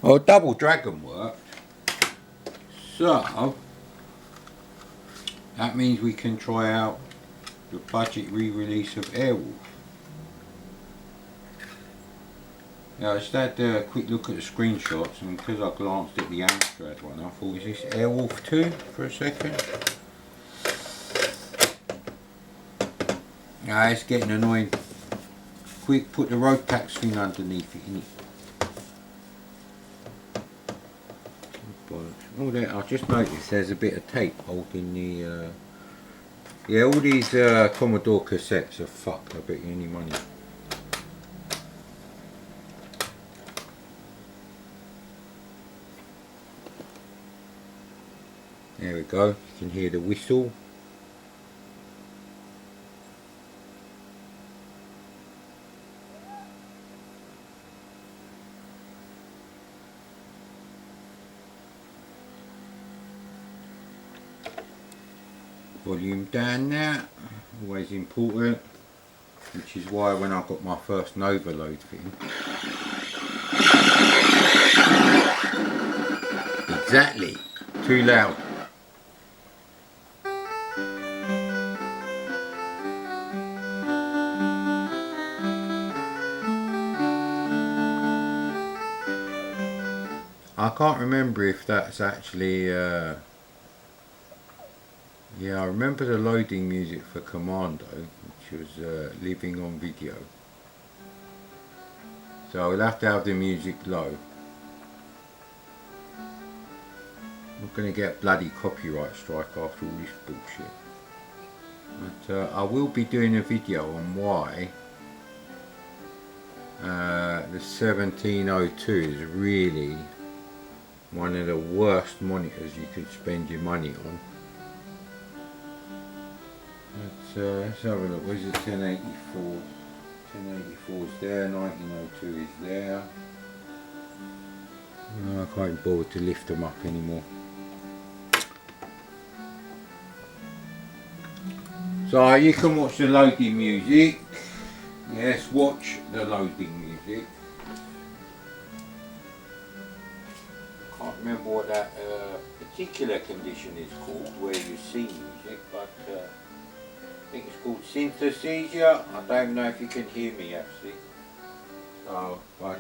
Well, Double Dragon worked, so that means we can try out the budget re-release of Airwolf. Now, I just had a quick look at the screenshots, and because I glanced at the Amstrad one, I thought, is this Airwolf 2 for a second? Ah, it's getting annoying. Quick, put the road tax thing underneath it, innit? Oh, there, I just noticed there's a bit of tape holding the. Yeah, all these Commodore cassettes are fucked. I bet you any money. There we go. You can hear the whistle. Volume down now, always important, which is why when I got my first Nova load fitting. Exactly, too loud. I can't remember if that's actually yeah, I remember the loading music for Commodore, which was living on video. So I'll have to have the music low. I'm not going to get a bloody copyright strike after all this bullshit. But I will be doing a video on why the 1702 is really one of the worst monitors you could spend your money on. Let's have a look. Where's the 1084? 1084 is there, 1902 is there. I can't bother to lift them up anymore. So you can watch the loading music. Yes, watch the loading music. Can't remember what that particular condition is called where you see music, but I think it's called synesthesia. I don't know if you can hear me actually. So, but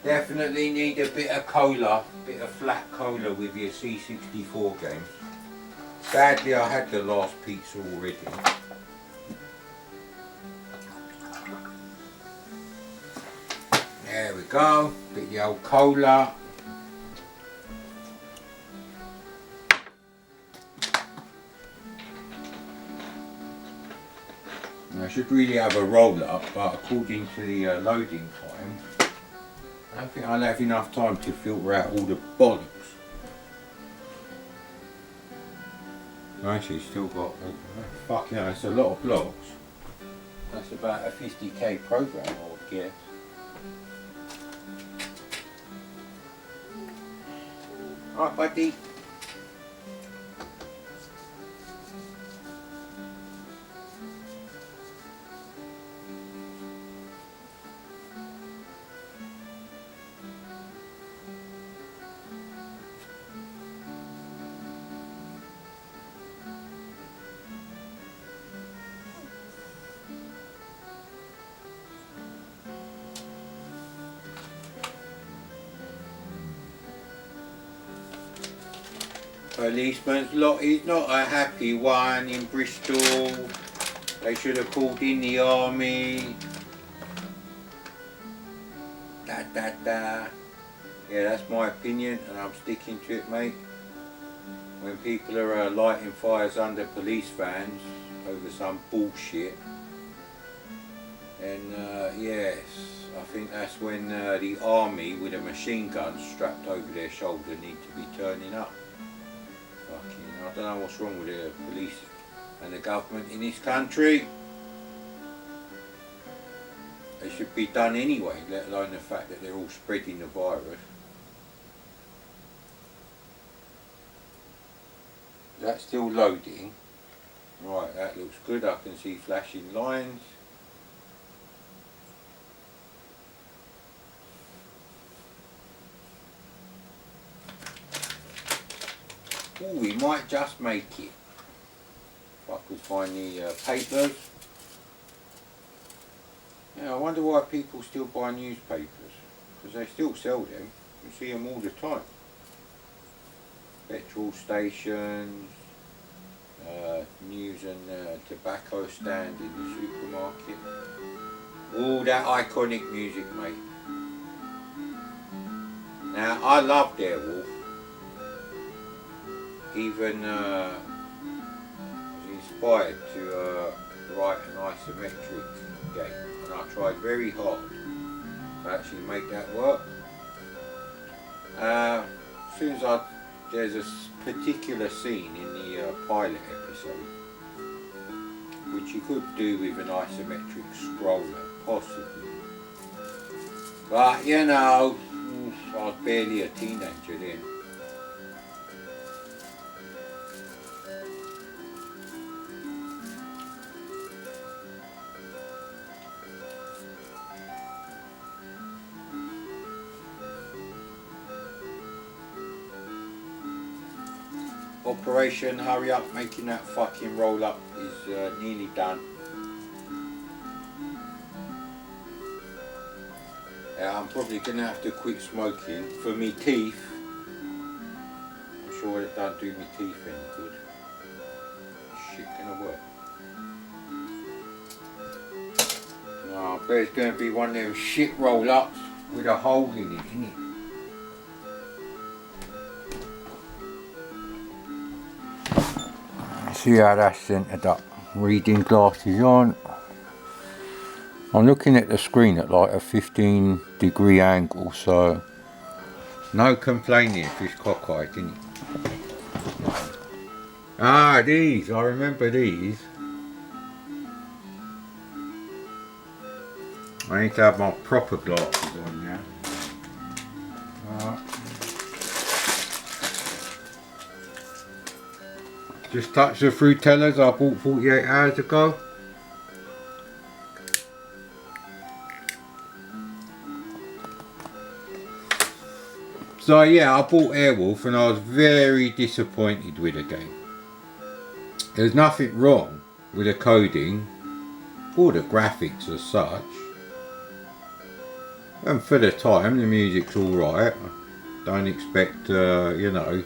definitely need a bit of cola, bit of flat cola with your C64 games. Sadly, I had the last pizza already. There we go, bit of the old cola. I should really have a roll up, but according to the loading time, I don't think I'll have enough time to filter out all the bollocks. Actually, still got, fucking hell, it's a lot of blocks. That's about a 50k program, I would guess. Alright, buddy. Policeman's lot is not a happy one in Bristol. They should have called in the army. Da da da. Yeah, that's my opinion and I'm sticking to it, mate. When people are lighting fires under police vans over some bullshit, then yes, I think that's when the army with a machine gun strapped over their shoulder need to be turning up. I don't know what's wrong with the police and the government in this country. They should be done anyway, let alone the fact that they're all spreading the virus. That's still loading. Right, that looks good. I can see flashing lines. Oh, we might just make it. If I could find the papers. Yeah, I wonder why people still buy newspapers. Because they still sell them. You see them all the time. Petrol stations, news and tobacco stand in the supermarket. All that iconic music, mate. Now, I loved Airwolf. Even was inspired to write an isometric game, and I tried very hard to actually make that work. As soon as there's a particular scene in the pilot episode which you could do with an isometric scroller, possibly, but you know, I was barely a teenager then. Operation Hurry Up making that fucking roll up is nearly done. I'm probably going to have to quit smoking for me teeth. I'm sure it don't do me teeth any good. Shit gonna work. No, I bet it's going to be one of them shit roll ups with a hole in it, isn't it? See how that's centered up. Reading glasses on. I'm looking at the screen at like a 15-degree angle, so no complaining if it's cockeyed, isn't it? Ah, these, I remember these. I need to have my proper glasses on now. Just touched the fruit tellers I bought 48 hours ago. So yeah, I bought Airwolf and I was very disappointed with the game. There's nothing wrong with the coding or the graphics as such. And for the time, the music's alright. Don't expect, you know,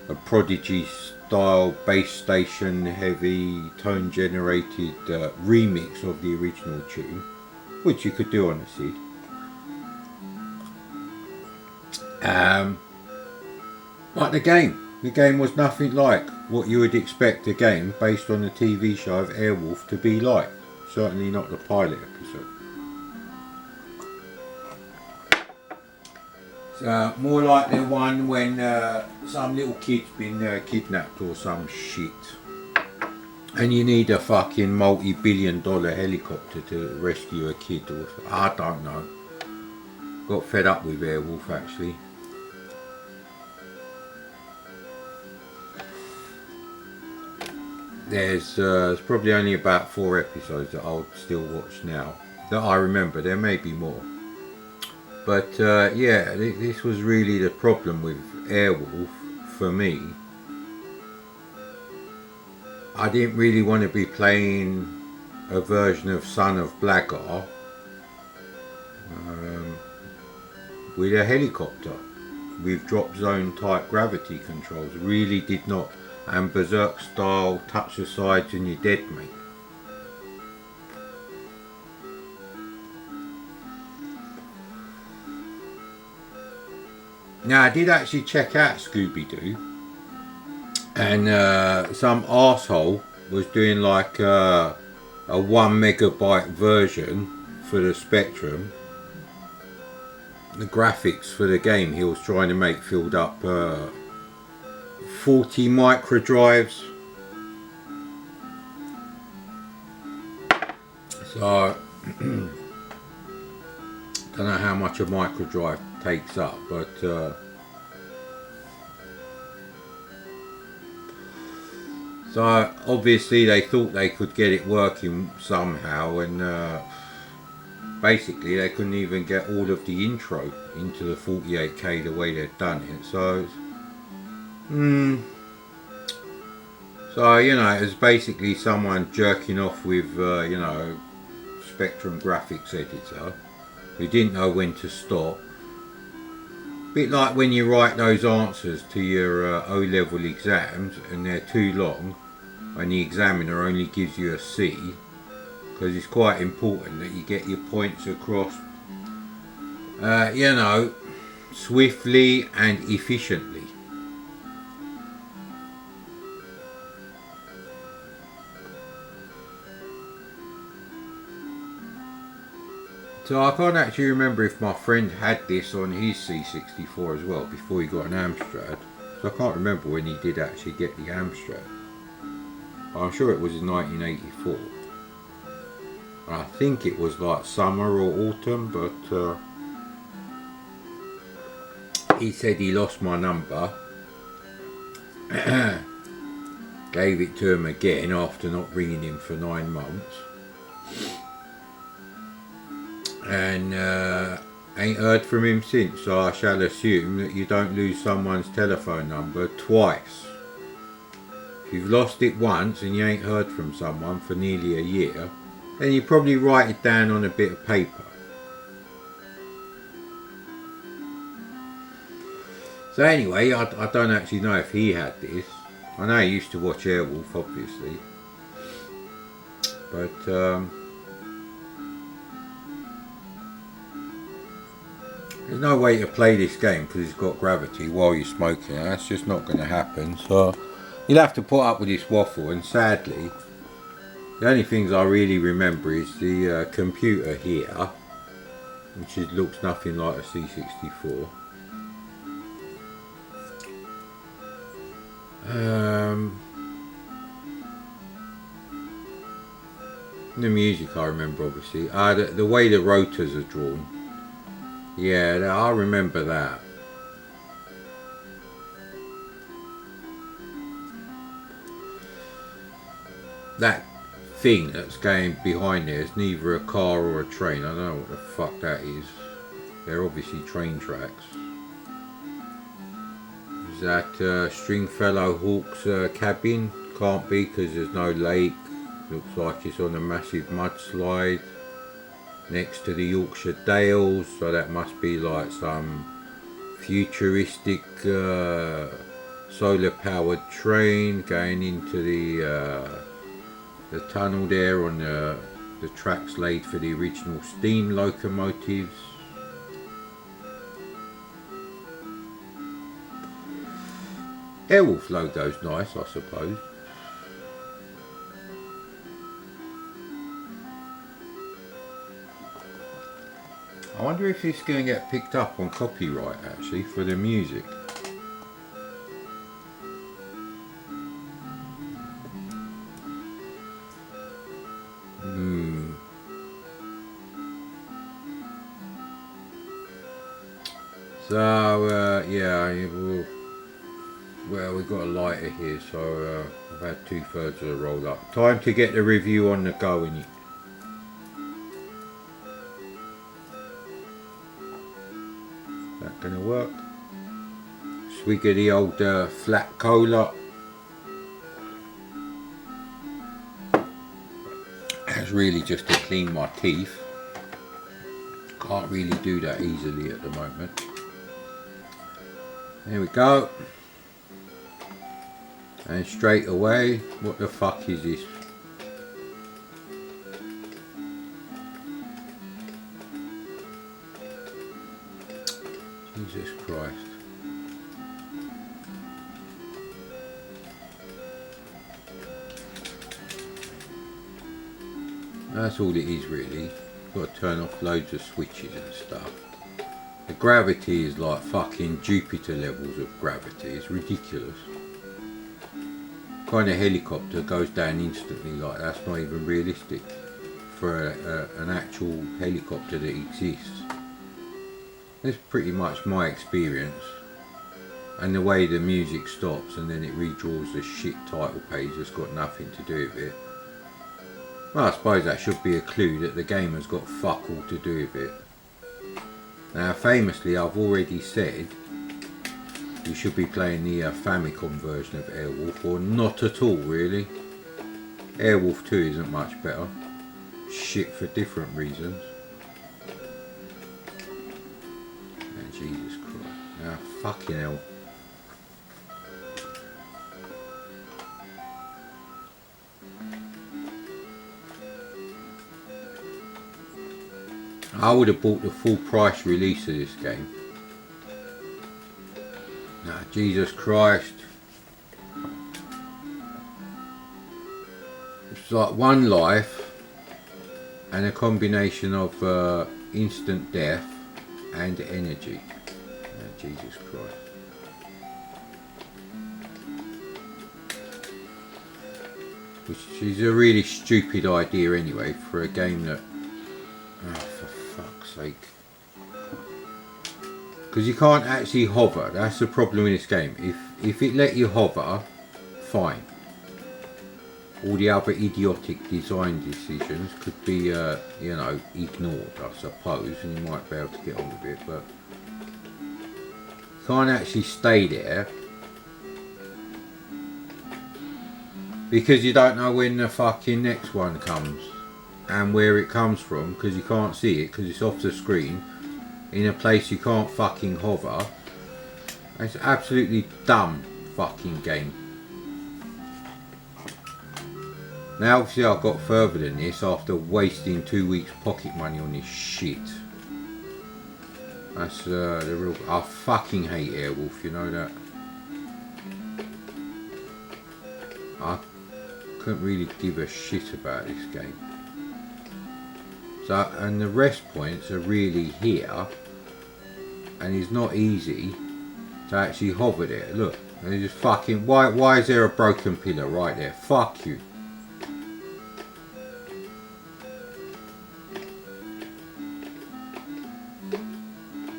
a Prodigy style bass station heavy tone generated remix of the original tune, which you could do on a SID. But the game was nothing like what you would expect a game based on the TV show of Airwolf to be like. Certainly not the pilot episode. More like the one when some little kid's been kidnapped or some shit, and you need a fucking multi-billion-dollar helicopter to rescue a kid, or I don't know. Got fed up with Airwolf actually. There's probably only about 4 episodes that I'll still watch now that I remember. There may be more. But yeah, this was really the problem with Airwolf for me. I didn't really want to be playing a version of Son of Blagar with a helicopter with drop zone type gravity controls. Really did not. And Berserk style, touch the sides and you're dead, mate. Now I did actually check out Scooby-Doo, and some arsehole was doing like a 1 megabyte version for the Spectrum. The graphics for the game he was trying to make filled up 40 micro drives. So don't know how much a micro drive takes up, but so obviously they thought they could get it working somehow, and basically they couldn't even get all of the intro into the 48K the way they'd done it. So So, you know, it was basically someone jerking off with, you know, Spectrum graphics editor who didn't know when to stop. Bit like when you write those answers to your O-level exams and they're too long and the examiner only gives you a C, because it's quite important that you get your points across, you know, swiftly and efficiently. So I can't actually remember if my friend had this on his C64 as well before he got an Amstrad. So I can't remember when he did actually get the Amstrad. I'm sure it was in 1984. I think it was like summer or autumn, but he said he lost my number. Gave it to him again after not ringing him for 9 months. And ain't heard from him since, so I shall assume that you don't lose someone's telephone number twice. If you've lost it once and you ain't heard from someone for nearly a year, then you probably write it down on a bit of paper. So anyway, I don't actually know if he had this. I know he used to watch Airwolf, obviously, but there's no way to play this game because it's got gravity while you're smoking. That's just not going to happen. So you'll have to put up with this waffle. And sadly, the only things I really remember is the computer here, which looks nothing like a C64. The music I remember, obviously. The way the rotors are drawn. Yeah, I remember that. That thing that's going behind there is neither a car or a train. I don't know what the fuck that is. They're obviously train tracks. Is that Stringfellow Hawk's cabin? Can't be because there's no lake. Looks like it's on a massive mudslide next to the Yorkshire Dales, so that must be like some futuristic solar powered train going into the tunnel there on the tracks laid for the original steam locomotives. Airwolf logo's nice, I suppose. I wonder if it's going to get picked up on copyright actually for the music. So yeah, well, we've got a lighter here, so I've had 2/3 of the roll up. Time to get the review on the go. Is that gonna work? Swig of the old flat cola. That's really just to clean my teeth. Can't really do that easily at the moment. There we go. And straight away, what the fuck is this? Jesus Christ. That's all it is really. Got to turn off loads of switches and stuff. The gravity is like fucking Jupiter levels of gravity. It's ridiculous. Kind of helicopter goes down instantly like that's not even realistic for an actual helicopter that exists. That's pretty much my experience. And the way the music stops and then it redraws the shit title page that's got nothing to do with it. Well, I suppose that should be a clue that the game has got fuck all to do with it. Now famously I've already said you should be playing the Famicom version of Airwolf, or not at all really. Airwolf 2 isn't much better. Shit for different reasons. Oh, Jesus Christ. Now, fucking hell. I would have bought the full price release of this game. Now, Jesus Christ. It's like one life and a combination of instant death and energy. Now, Jesus Christ. Which is a really stupid idea anyway for a game that... Oh, for fuck's sake. Because you can't actually hover. That's the problem with this game. If it let you hover, fine. All the other idiotic design decisions could be, you know, ignored, I suppose, and you might be able to get on with it, but you can't actually stay there because you don't know when the fucking next one comes and where it comes from, because you can't see it because it's off the screen in a place you can't fucking hover. It's an absolutely dumb fucking game. Now obviously I've got further than this after wasting 2 weeks pocket money on this shit. That's the real... I fucking hate Airwolf, you know that. I couldn't really give a shit about this game. So, and the rest points are really here, and it's not easy to actually hover there. Look, they just fucking... Why is there a broken pillar right there? Fuck you.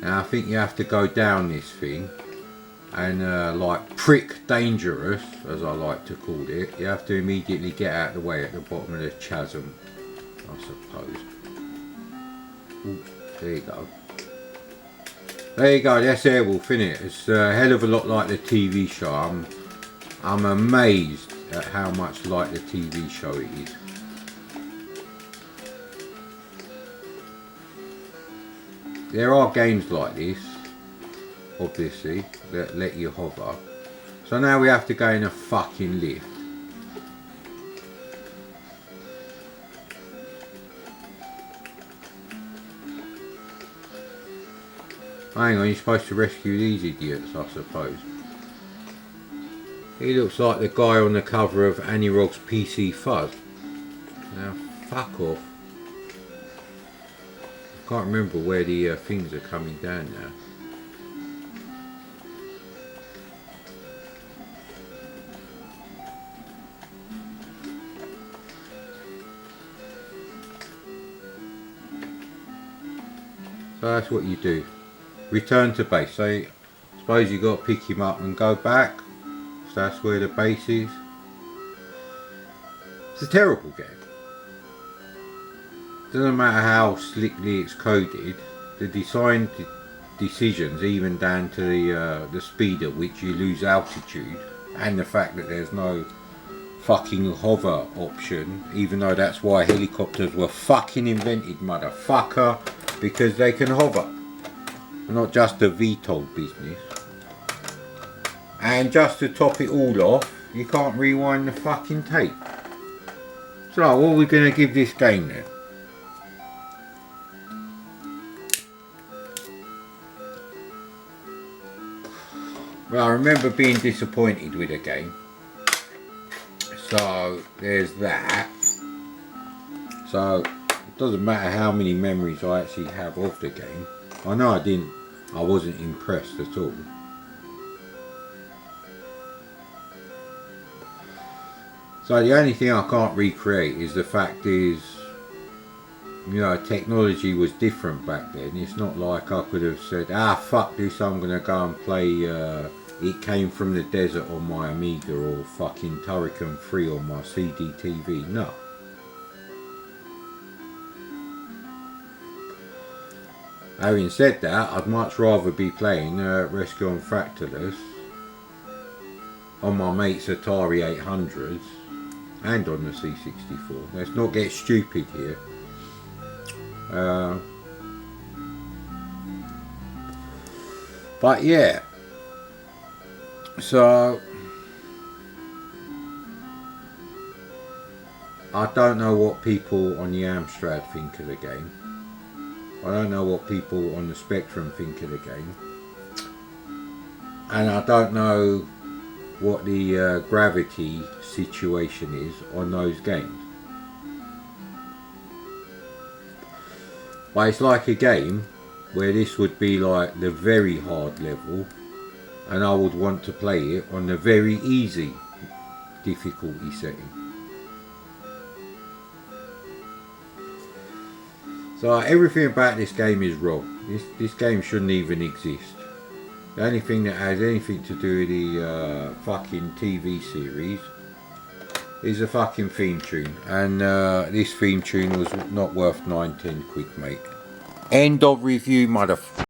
Now I think you have to go down this thing and like prick dangerous, as I like to call it, you have to immediately get out of the way at the bottom of the chasm, I suppose. Ooh, there you go. There you go, that's Airwolf, innit? It's a hell of a lot like the TV show. I'm amazed at how much like the TV show it is. There are games like this, obviously, that let you hover. So now we have to go in a fucking lift. Hang on, you're supposed to rescue these idiots, I suppose. He looks like the guy on the cover of Annie Rog's PC Fuzz. Now, fuck off. I can't remember where the things are coming down now. So that's what you do. Return to base. So suppose you got to pick him up and go back. So that's where the base is. It's a terrible game. Doesn't matter how slickly it's coded, the design decisions, even down to the speed at which you lose altitude, and the fact that there's no fucking hover option, even though that's why helicopters were fucking invented, motherfucker, because they can hover, not just a VTOL business. And just to top it all off, you can't rewind the fucking tape. So what are we going to give this game then? Well, I remember being disappointed with a game, so there's that. So it doesn't matter how many memories I actually have of the game. I know I wasn't impressed at all. So the only thing I can't recreate is the fact is, you know, technology was different back then. It's not like I could have said, ah, fuck this, I'm going to go and play It Came From The Desert on my Amiga, or fucking Turrican 3 on my CD-TV. No. Having said that, I'd much rather be playing Rescue on Fractalus on my mate's Atari 800s and on the C64. Let's not get stupid here. But yeah, so I don't know what people on the Amstrad think of the game. I don't know what people on the Spectrum think of the game. And I don't know what the gravity situation is on those games. But it's like a game where this would be like the very hard level, and I would want to play it on the very easy difficulty setting. So everything about this game is wrong. This game shouldn't even exist. The only thing that has anything to do with the fucking TV series is a fucking theme tune, and this theme tune was not worth 9-10 quid, mate. End of review, motherfucker.